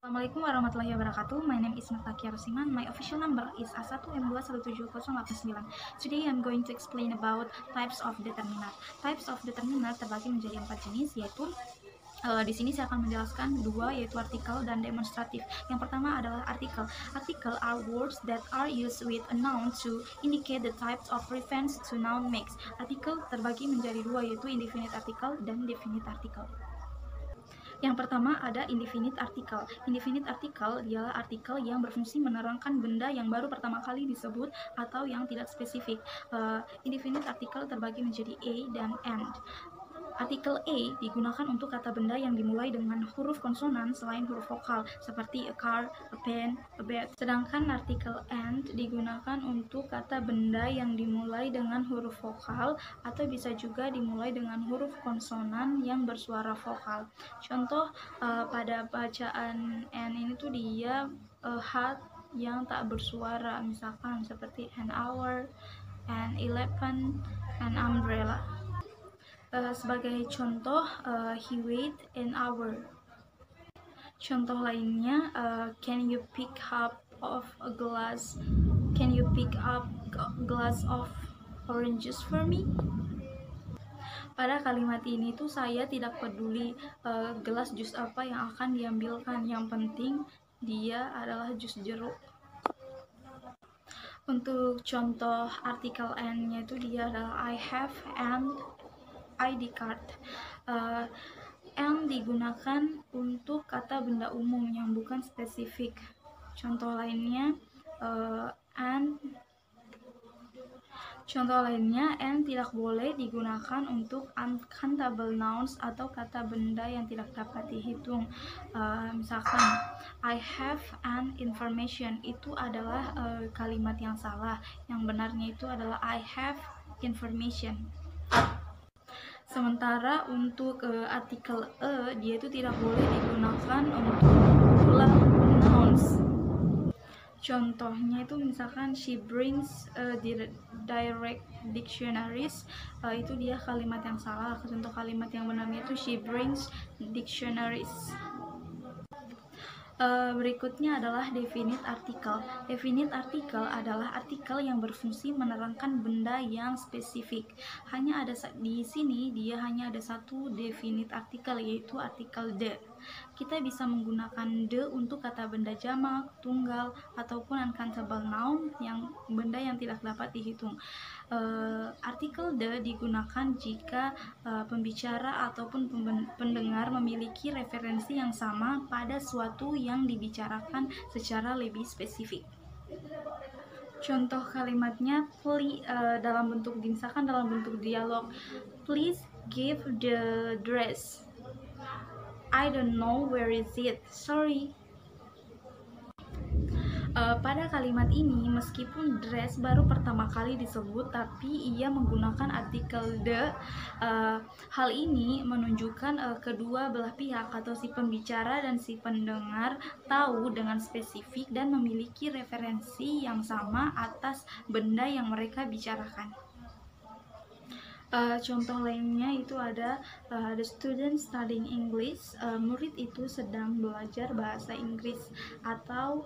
Assalamualaikum warahmatullahi wabarakatuh. My name is Natakia Rosiman. My official number is A1M2170089. Today I'm going to explain about types of determinant. Types of determinant terbagi menjadi 4 jenis, yaitu di sini saya akan menjelaskan dua, yaitu artikel dan demonstratif. Yang pertama adalah artikel. Article are words that are used with a noun to indicate the types of reference to noun makes. Artikel terbagi menjadi dua, yaitu indefinite article dan definite article. Yang pertama ada indefinite article. Indefinite article ialah artikel yang berfungsi menerangkan benda yang baru pertama kali disebut atau yang tidak spesifik. Indefinite article terbagi menjadi a dan and. Artikel A digunakan untuk kata benda yang dimulai dengan huruf konsonan selain huruf vokal, seperti a car, a pen, a bed. Sedangkan artikel and digunakan untuk kata benda yang dimulai dengan huruf vokal atau bisa juga dimulai dengan huruf konsonan yang bersuara vokal. Contoh pada bacaan and ini tuh dia hat yang tak bersuara, misalkan seperti an hour, an 11, an umbrella. Sebagai contoh, he wait an hour. Contoh lainnya, can you pick up a glass of orange juice for me? Pada kalimat ini tuh saya tidak peduli gelas jus apa yang akan diambilkan, yang penting dia adalah jus jeruk. Untuk contoh artikel and-nya itu dia adalah I have an ID card. And digunakan untuk kata benda umum yang bukan spesifik. Contoh lainnya, and tidak boleh digunakan untuk uncountable nouns atau kata benda yang tidak dapat dihitung. Misalkan I have an information, itu adalah kalimat yang salah. Yang benarnya itu adalah I have information. Sementara untuk artikel dia itu tidak boleh digunakan untuk plural nouns. Contohnya itu misalkan she brings direct dictionaries, itu dia kalimat yang salah. Contoh kalimat yang benarnya itu she brings dictionaries. Berikutnya adalah definite article. Definite article adalah artikel yang berfungsi menerangkan benda yang spesifik. Di sini dia hanya ada satu definite article, yaitu artikel the. Kita bisa menggunakan the untuk kata benda jamak, tunggal, ataupun uncountable noun yang benda yang tidak dapat dihitung. Artikel the digunakan jika pembicara ataupun pendengar memiliki referensi yang sama pada suatu yang dibicarakan secara lebih spesifik. Contoh kalimatnya dalam bentuk dialog. Please give the dress. I don't know where is it. Sorry. Pada kalimat ini, meskipun dress baru pertama kali disebut, tapi ia menggunakan artikel the. Hal ini menunjukkan kedua belah pihak atau si pembicara dan si pendengar tahu dengan spesifik dan memiliki referensi yang sama atas benda yang mereka bicarakan. Contoh lainnya itu ada the student studying English, murid itu sedang belajar bahasa Inggris, atau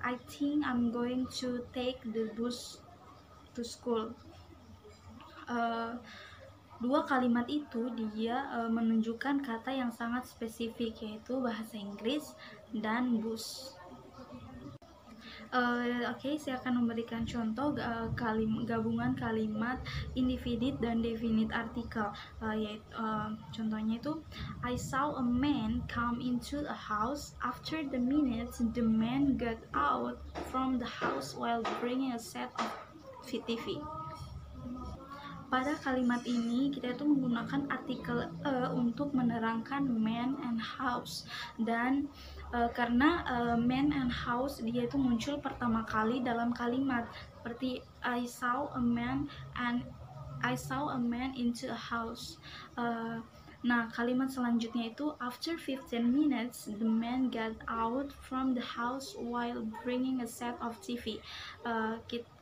I think I'm going to take the bus to school. Dua kalimat itu dia menunjukkan kata yang sangat spesifik, yaitu bahasa Inggris dan bus. Oke, saya akan memberikan contoh gabungan kalimat indefinite dan definite article. Contohnya itu, I saw a man come into a house. After the minutes, the man got out from the house while bringing a set of TV. Pada kalimat ini kita itu menggunakan artikel untuk menerangkan man and house, dan karena man and house dia itu muncul pertama kali dalam kalimat, seperti I saw a man into a house. Nah, kalimat selanjutnya itu after 15 minutes the man got out from the house while bringing a set of TV.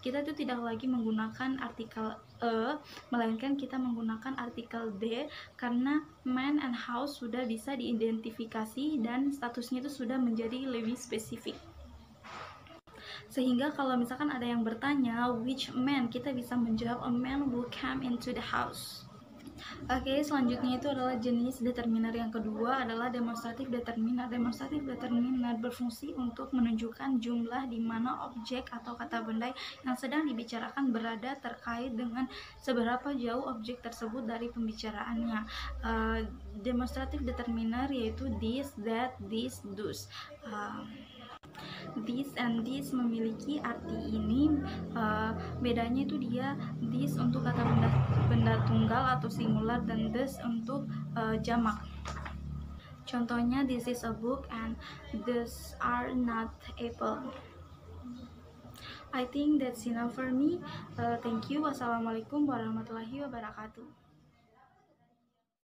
Kita itu tidak lagi menggunakan artikel a, melainkan kita menggunakan artikel the karena man and house sudah bisa diidentifikasi dan statusnya itu sudah menjadi lebih spesifik. Sehingga kalau misalkan ada yang bertanya which man, kita bisa menjawab a man will come into the house. Oke, selanjutnya itu adalah jenis determiner yang kedua adalah demonstrative determiner. Demonstrative determiner berfungsi untuk menunjukkan jumlah di mana objek atau kata benda yang sedang dibicarakan berada terkait dengan seberapa jauh objek tersebut dari pembicaraannya. Demonstrative determiner yaitu this, that, this, those. This and this memiliki arti ini, bedanya itu dia this untuk kata benda tunggal atau singular dan this untuk jamak. Contohnya this is a book and these are not apple. I think that's enough for me. Thank you. Wassalamualaikum warahmatullahi wabarakatuh.